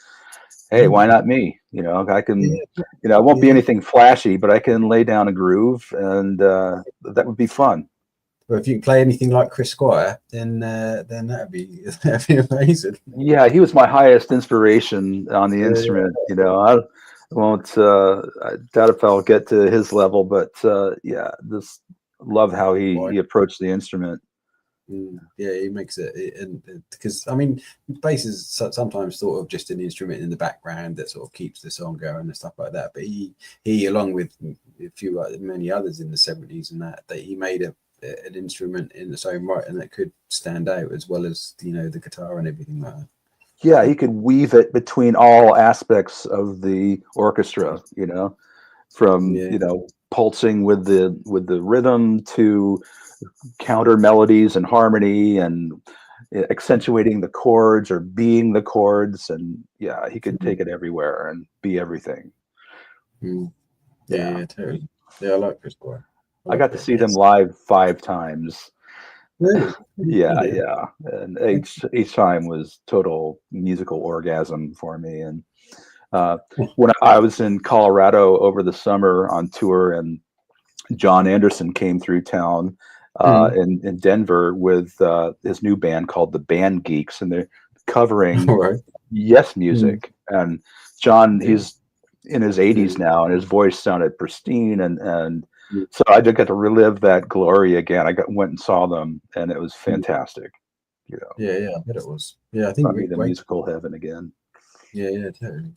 hey, why not me? You know, I can, Yeah. you know, it won't be Yeah. anything flashy, but I can lay down a groove, and that would be fun. Well, if you can play anything like Chris Squire, then that'd be amazing. Yeah, he was my highest inspiration on the Yeah, instrument. You know, I won't, I doubt if I'll get to his level, but yeah, just love how yeah. he approached the instrument. Yeah, he makes it, and because I mean, bass is sometimes sort of just an instrument in the background that sort of keeps the song going and stuff like that. But he along with a few many others in the 70s and that he made an instrument in its own right, and that could stand out as well as, you know, the guitar and everything like that. Yeah, he could weave it between all aspects of the orchestra, you know, from, Yeah, you know, pulsing with the rhythm to counter melodies and harmony and accentuating the chords or being the chords. And yeah, he could take it everywhere and be everything. yeah, totally. Yeah, I like Chris Squire. I got to see them It's live 5 times. really, Yeah, yeah. And each time was total musical orgasm for me. And when I was in Colorado over the summer on tour, and John Anderson came through town in Denver with his new band called the Band Geeks, and they're covering all right. Yes music. And John, Yeah. he's in his 80s now, and his voice sounded pristine, and Yeah. so I did get to relive that glory again. Went and saw them, and it was fantastic. You know, Yeah, I bet it was. Yeah, I think brought me Rick to Wakeman. musical heaven again. Yeah, totally.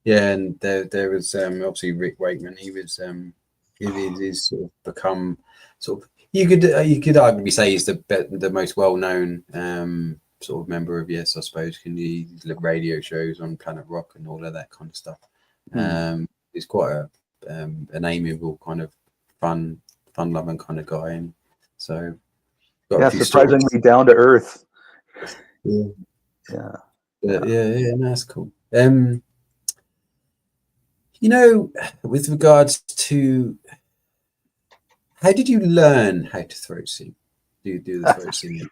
Yeah, and there was obviously Rick Wakeman. He was he's sort of become sort of, you could arguably say he's the most well known sort of member of Yes, I suppose. Can you radio shows on Planet Rock and all of that kind of stuff. He's quite an amiable kind of fun loving kind of guy, and so got Yeah, a few surprisingly stories. down to earth. Yeah. Yeah. Yeah, no, that's cool. You know, with regards to how did you learn how to throat sing? Do the throat singing?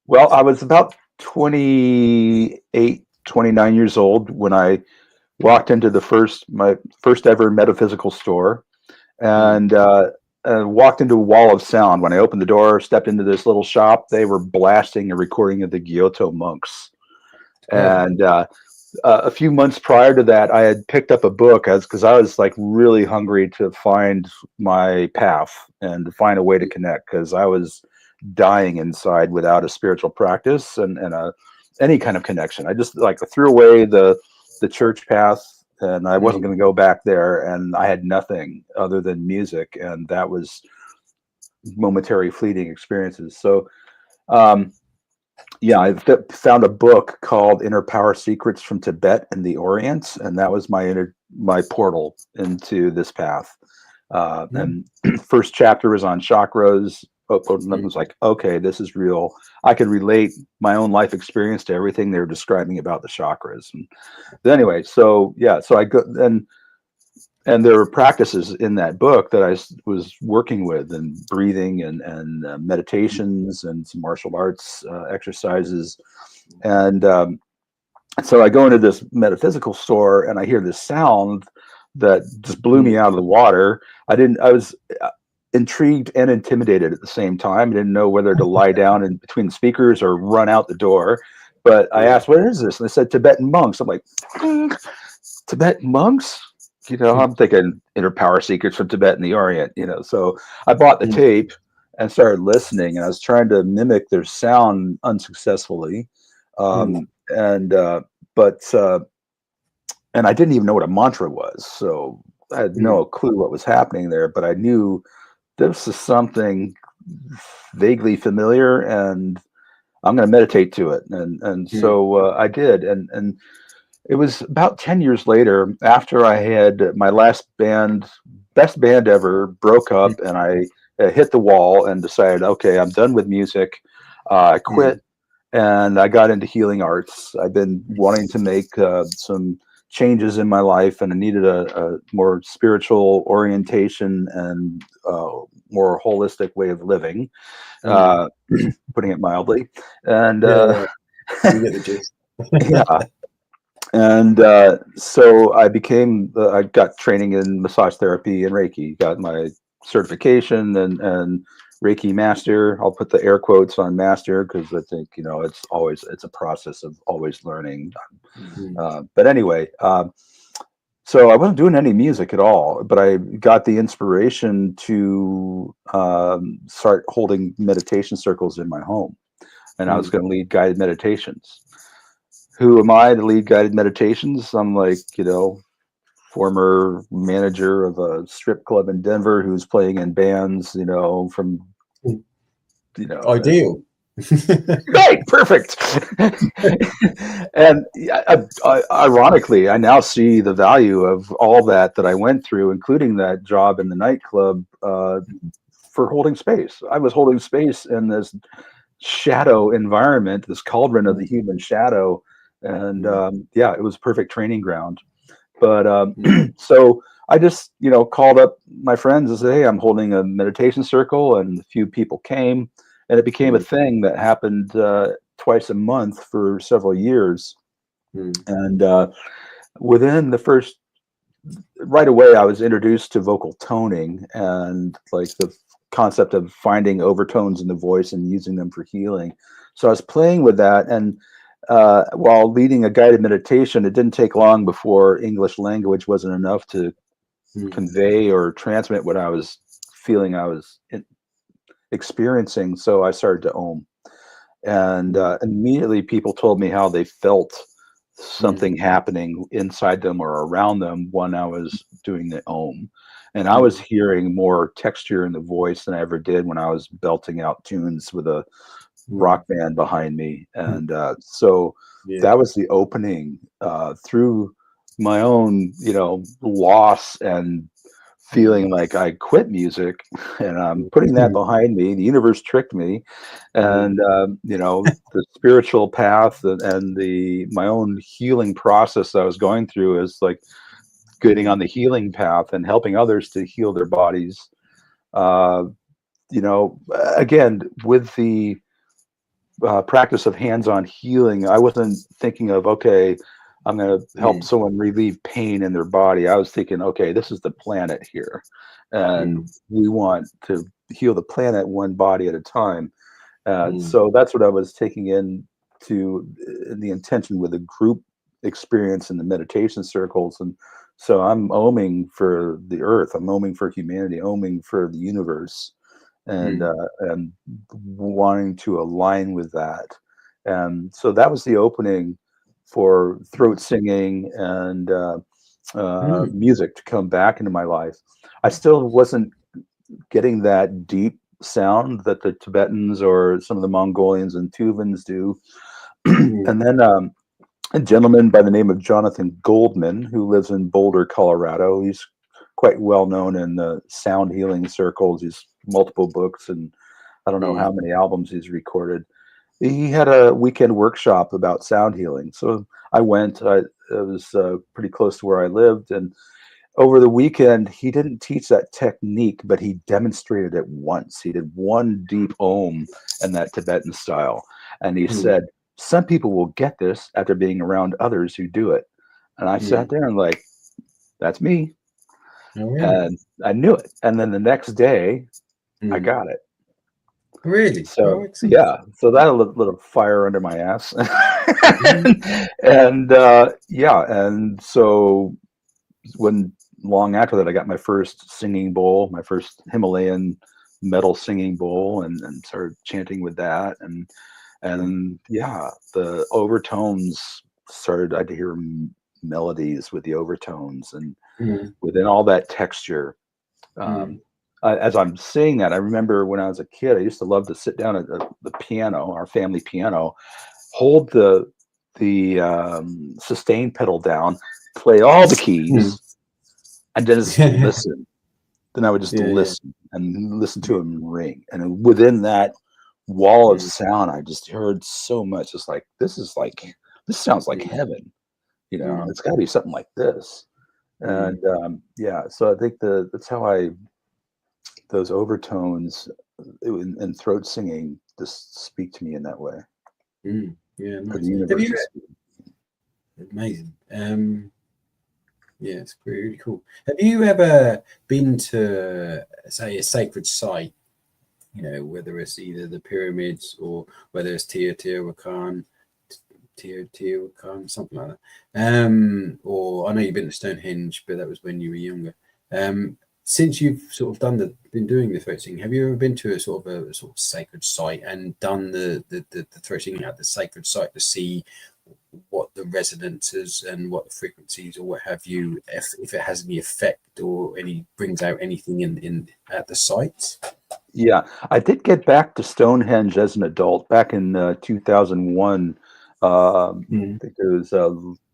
Well, I was about 28, 29 years old when I walked into my first ever metaphysical store, and walked into a wall of sound. When I opened the door, stepped into this little shop, they were blasting a recording of the Kyoto Monks. And a few months prior to that, I had picked up a book because I was like really hungry to find my path and to find a way to connect, because I was dying inside without a spiritual practice and any kind of connection. I just like threw away the church path, and I wasn't going to go back there, and I had nothing other than music, and that was momentary fleeting experiences. So yeah, I found a book called Inner Power Secrets from Tibet and the Orient, and that was my portal into this path. And first chapter was on chakras. And I was like, okay, this is real. I could relate my own life experience to everything they were describing about the chakras. And anyway, so yeah, so I go and there were practices in that book that I was working with, and breathing and meditations and some martial arts exercises. And so I go into this metaphysical store, and I hear this sound that just blew me out of the water. I was intrigued and intimidated at the same time. I didn't know whether to lie down in between the speakers or run out the door. But I asked, what is this? And they said, Tibetan monks. I'm like, Tibetan monks? You know, I'm thinking Inner Power Secrets from Tibet and the Orient, you know. So I bought the tape and started listening, and I was trying to mimic their sound unsuccessfully. And I didn't even know what a mantra was. So I had no clue what was happening there, but I knew this is something vaguely familiar, and I'm going to meditate to it. And so I did. And it was about 10 years later, after I had my best band ever, broke up, and I hit the wall and decided, okay, I'm done with music. I quit, and I got into healing arts. I've been wanting to make some changes in my life, and I needed a more spiritual orientation and more holistic way of living, putting it mildly. And you get the gist. Yeah. And so I got training in massage therapy and Reiki, got my certification and Reiki master. I'll put the air quotes on master because I think, it's a process of always learning. Mm. But anyway, so I wasn't doing any music at all, but I got the inspiration to start holding meditation circles in my home. And I was going to lead guided meditations. Who am I to lead guided meditations? I'm like, former manager of a strip club in Denver who's playing in bands, from, Ideal. right, perfect. And ironically, I now see the value of all that I went through, including that job in the nightclub, for holding space. I was holding space in this shadow environment, this cauldron of the human shadow. And it was perfect training ground. But so I just, called up my friends and said, hey, I'm holding a meditation circle, and a few people came, and it became a thing that happened twice a month for several years. And within the first, right away, I was introduced to vocal toning and like the concept of finding overtones in the voice and using them for healing. So I was playing with that, and while leading a guided meditation, it didn't take long before English language wasn't enough to convey or transmit what I was feeling I was experiencing. So I started to ohm. And immediately people told me how they felt something happening inside them or around them when I was doing the ohm. And I was hearing more texture in the voice than I ever did when I was belting out tunes with a rock band behind me. And so that was the opening through my own, loss and feeling like I quit music, and I'm putting that behind me. The universe tricked me, and the spiritual path and my own healing process I was going through is like getting on the healing path and helping others to heal their bodies. Again, with the practice of hands-on healing, I wasn't thinking of, okay, I'm going to help someone relieve pain in their body. I was thinking, okay, this is the planet here, and we want to heal the planet one body at a time. So that's what I was taking in to the intention with the group experience in the meditation circles. And so I'm oming for the earth, I'm oming for humanity, oming for the universe, and wanting to align with that. And so that was the opening for throat singing and music to come back into my life. I still wasn't getting that deep sound that the Tibetans or some of the Mongolians and Tuvans do. And then a gentleman by the name of Jonathan Goldman, who lives in Boulder, Colorado. He's quite well known in the sound healing circles. He's multiple books, and I don't know how many albums he's recorded. He had a weekend workshop about sound healing. So I went. It was pretty close to where I lived. And over the weekend, he didn't teach that technique, but he demonstrated it once. He did one deep ohm in that Tibetan style. And he said, some people will get this after being around others who do it. And I sat there and like, that's me. Oh, really? And I knew it. And then the next day, I got it. Really? So Oh, so that a little fire under my ass. And and so when long after that, I got my first singing bowl, my first Himalayan metal singing bowl, and started chanting with that, and the overtones started. I had to hear melodies with the overtones, and within all that texture. As I'm saying that, I remember when I was a kid, I used to love to sit down at the piano, our family piano, hold the sustain pedal down, play all the keys, and then just listen. Then I would just listen and listen to him ring. And within that wall of sound, I just heard so much. It's like, this sounds like heaven. It's got to be something like this. And so I think that's how those overtones and throat singing just speak to me in that way. Yeah, nice. The universe. amazing. Yeah, it's pretty really cool. Have you ever been to, say, a sacred site? You know, whether it's either the pyramids or whether it's Teotihuacan, something like that. Or I know you've been to Stonehenge, but that was when you were younger. Since you've sort of been doing the throat-singing, have you ever been to a sort of sacred site and done the throat-singing at the sacred site to see what the resonances and what the frequencies or what have you, if it has any effect or any brings out anything in at the sites? Yeah, I did get back to Stonehenge as an adult back in 2001. I think it was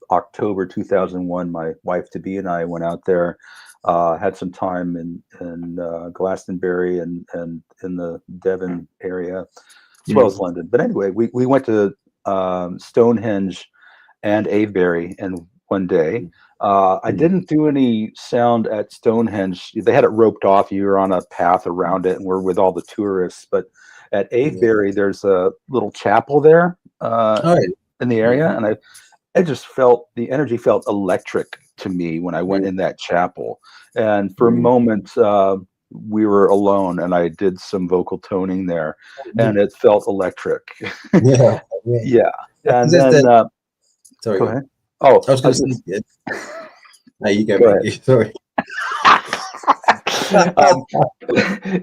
October 2001. My wife to be and I went out there, had some time in Glastonbury and in the Devon area, as well as London. But anyway, we went to Stonehenge and Avebury in one day. I didn't do any sound at Stonehenge. They had it roped off. You were on a path around it, and we're with all the tourists. But at Avebury, there's a little chapel there in the area, and I just felt the energy felt electric to me when I went in that chapel. And for a moment, we were alone, and I did some vocal toning there, and it felt electric. Yeah. And then, sorry, go ahead. Oh, I was going to say, no, you go, go mate. Sorry.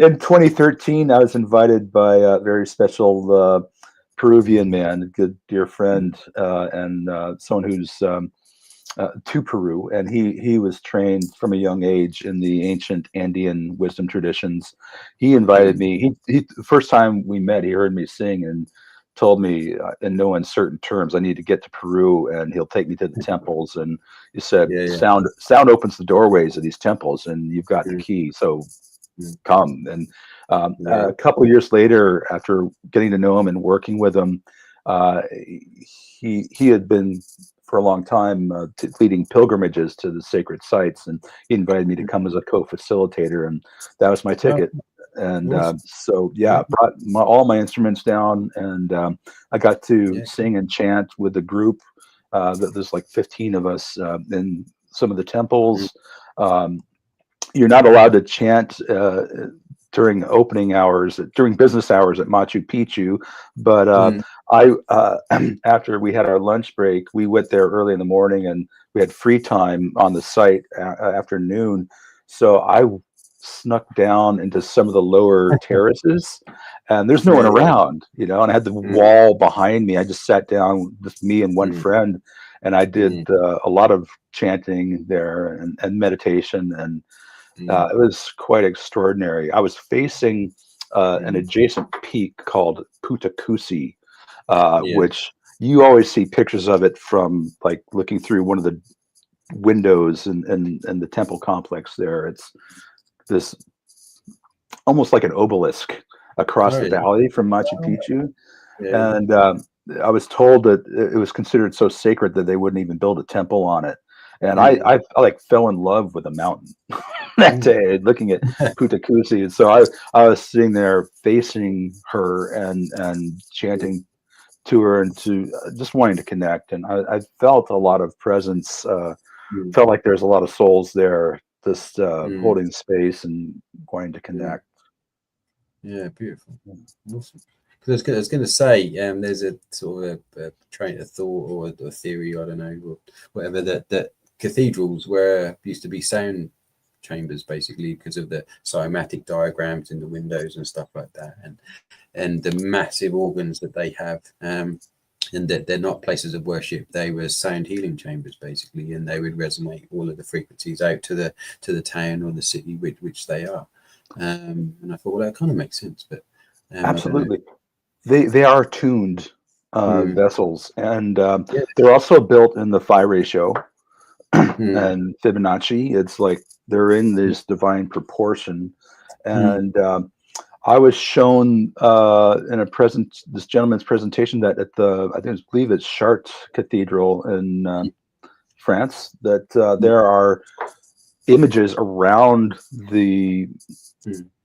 In 2013, I was invited by a very special Peruvian man, a good dear friend, and someone who's to Peru, and he was trained from a young age in the ancient Andean wisdom traditions. He invited me. He the first time we met, he heard me sing and told me in no uncertain terms I need to get to Peru, and he'll take me to the temples. And he said, sound opens the doorways of these temples, and you've got the key, so come. And a couple of years later, after getting to know him and working with him, he had been for a long time leading pilgrimages to the sacred sites, and he invited me to come as a co-facilitator, and that was my ticket. And so brought all my instruments down, and I got to sing and chant with the group. There's like 15 of us in some of the temples. You're not allowed to chant during opening hours, during business hours at Machu Picchu, but after we had our lunch break, we went there early in the morning, and we had free time on the site after noon. So I snuck down into some of the lower terraces, and there's no one around, and I had the wall behind me. I just sat down, just me and one friend, and I did a lot of chanting there and meditation, and it was quite extraordinary. I was facing an adjacent peak called Putakusi, which you always see pictures of it from like looking through one of the windows in the temple complex there. It's this almost like an obelisk across the valley from Machu Picchu. And I was told that it was considered so sacred that they wouldn't even build a temple on it. And I like fell in love with a mountain that day, looking at Putakusi. And so I was sitting there facing her and chanting to her and to just wanting to connect. And I felt a lot of presence, felt like there's a lot of souls there, just holding space and wanting to connect. Yeah, beautiful. Awesome. Because I was going to say, there's a sort of a train of thought or a theory, I don't know, or whatever, that cathedrals used to be sound chambers, basically, because of the cymatic diagrams in the windows and stuff like that, and the massive organs that they have, and that they're not places of worship. They were sound healing chambers, basically, and they would resonate all of the frequencies out to the town or the city which they are. And I thought, well, that kind of makes sense, but absolutely, they are tuned vessels, and they're also built in the phi ratio and Fibonacci. It's like they're in this divine proportion, and I was shown in this gentleman's presentation that at I believe it's Chartres Cathedral in France, that there are images around the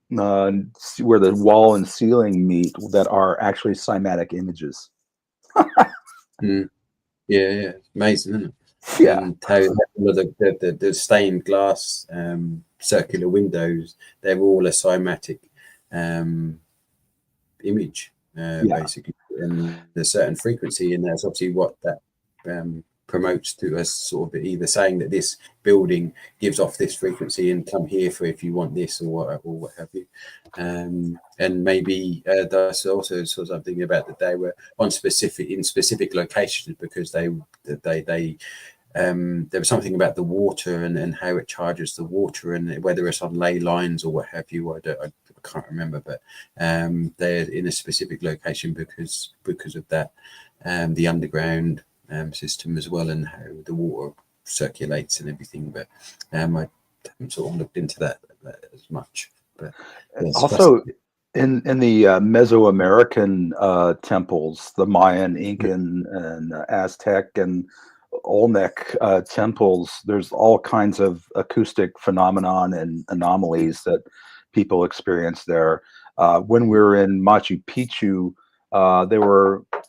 where the wall and ceiling meet that are actually cymatic images. Yeah, yeah, amazing, isn't it? Yeah, And how all of the stained glass circular windows, they're all a cymatic um, image, yeah, basically, and there's certain frequency, and that's obviously what that promotes to us, sort of either saying that this building gives off this frequency and come here for if you want this or what have you. And maybe that's also sort of thinking about that they were on specific locations because they there was something about the water and how it charges the water and whether it's on ley lines or what have you. I can't remember, but they're in a specific location because of that, the underground system as well, and how the water circulates and everything. But I haven't sort of looked into that as much. But yes, also in the Mesoamerican temples, the Mayan, Incan, and Aztec and Olmec temples, there's all kinds of acoustic phenomenon and anomalies that people experience there. When we were in Machu Picchu,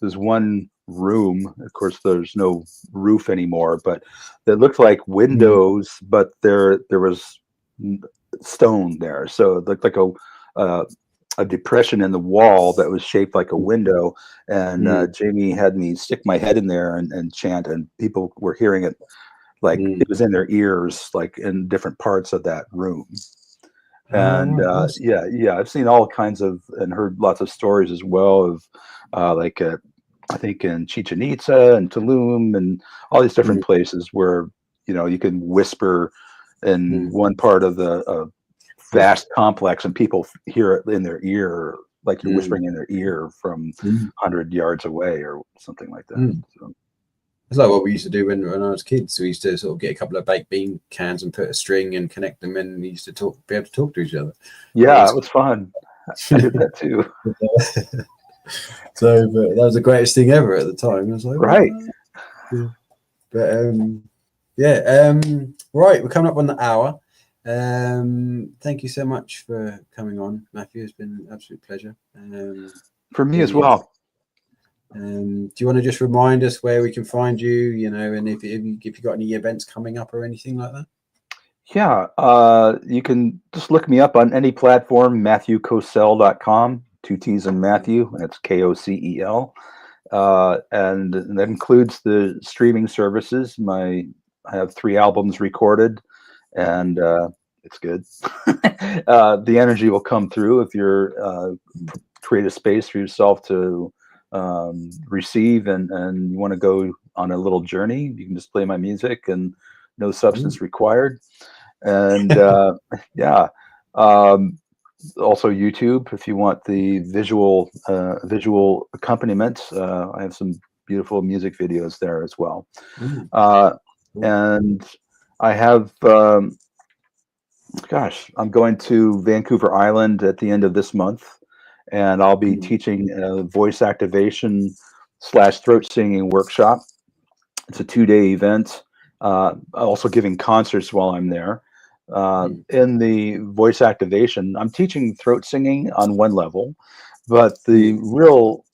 there's one room. Of course, there's no roof anymore, but it looked like windows, but there was stone there, so it looked like a depression in the wall that was shaped like a window. And Jamie had me stick my head in there and chant, and people were hearing it like it was in their ears, like in different parts of that room. And yeah, I've seen all kinds of and heard lots of stories as well of like I think in Chichen Itza and Tulum and all these different places where you can whisper in one part of the vast complex and people hear it in their ear, like you're whispering in their ear from 100 yards away or something like that. So. It's like what we used to do when I was kids. We used to sort of get a couple of baked bean cans and put a string and connect them, and we used to be able to talk to each other. Yeah, it was fun. I did that too. So, but that was the greatest thing ever at the time. I was like, right. Yeah. But right, we're coming up on the hour. Thank you so much for coming on, Matthew. It's been an absolute pleasure. For me as well. Do you want to just remind us where we can find you, and if you've got any events coming up or anything like that? Yeah, you can just look me up on any platform, MatthewCosell.com, 2 T's in Matthew, and it's Kocel. And that includes the streaming services. I have 3 albums recorded, and it's good. The energy will come through if you're create a space for yourself to receive and you want to go on a little journey. You can just play my music and no substance required. And yeah, also YouTube if you want the visual accompaniment. I have some beautiful music videos there as well. And I have I'm going to Vancouver Island at the end of this month, and I'll be teaching a voice activation / throat singing workshop. It's a 2-day event. Also giving concerts while I'm there. In the voice activation, I'm teaching throat singing on one level, but the real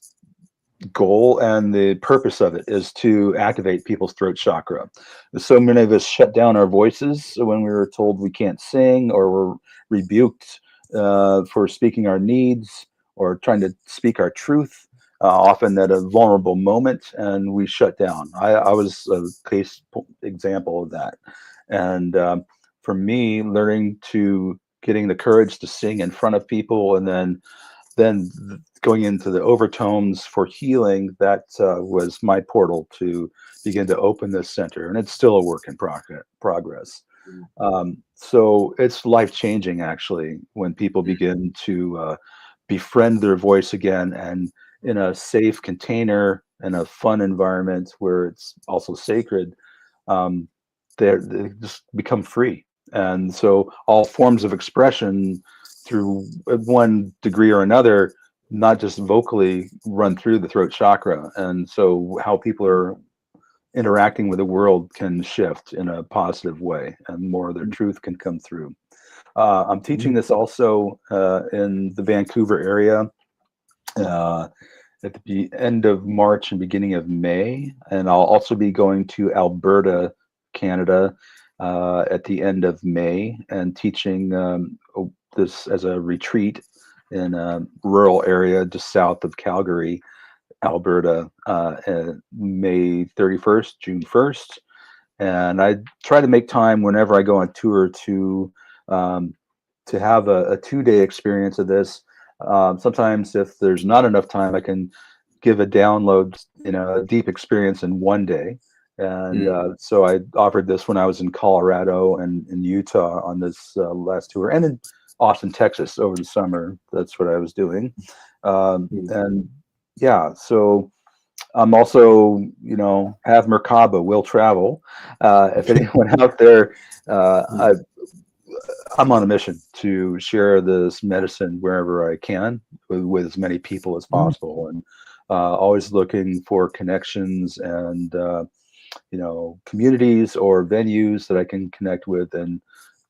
goal and the purpose of it is to activate people's throat chakra. So many of us shut down our voices when we were told we can't sing, or were rebuked for speaking our needs or trying to speak our truth, often at a vulnerable moment, and we shut down. I was a case example of that. And for me, learning to getting the courage to sing in front of people, and then going into the overtones for healing, that was my portal to begin to open this center. And it's still a work in progress. So it's life-changing, actually, when people begin to befriend their voice again, and in a safe container and a fun environment where it's also sacred, they just become free. And so all forms of expression through one degree or another, not just vocally, run through the throat chakra. And so how people are interacting with the world can shift in a positive way, and more of their truth can come through. I'm teaching this also in the Vancouver area, at the end of March and beginning of May, and I'll also be going to Alberta, Canada, at the end of May, and teaching this as a retreat in a rural area just south of Calgary, Alberta, May 31st, June 1st. And I try to make time whenever I go on tour to have a 2-day experience of this. Sometimes if there's not enough time, I can give a download, a deep experience in 1 day. And so I offered this when I was in Colorado and in Utah on this last tour, and in Austin, Texas over the summer. That's what I was doing. And yeah, so I'm also, have Merkaba, will travel. If anyone out there, I'm on a mission to share this medicine wherever I can with as many people as possible, and always looking for connections and communities or venues that I can connect with and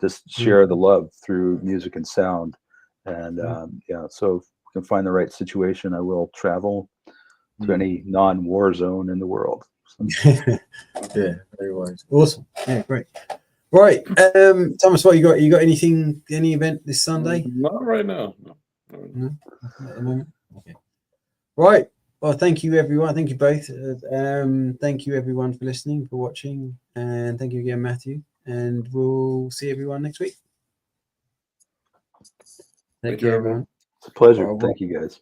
just share the love through music and sound. And so if I can find the right situation, I will travel to any non-war zone in the world. So. Yeah, very wise. Awesome. Yeah, great. Right, Thomas, what you got? You got anything? Any event this Sunday? Not right now. No, at the moment. Okay. Right. Well, thank you, everyone. Thank you both. Thank you, everyone, for listening, for watching, and thank you again, Matthew. And we'll see everyone next week. Thank you, everyone. It's a pleasure. Thank you, guys.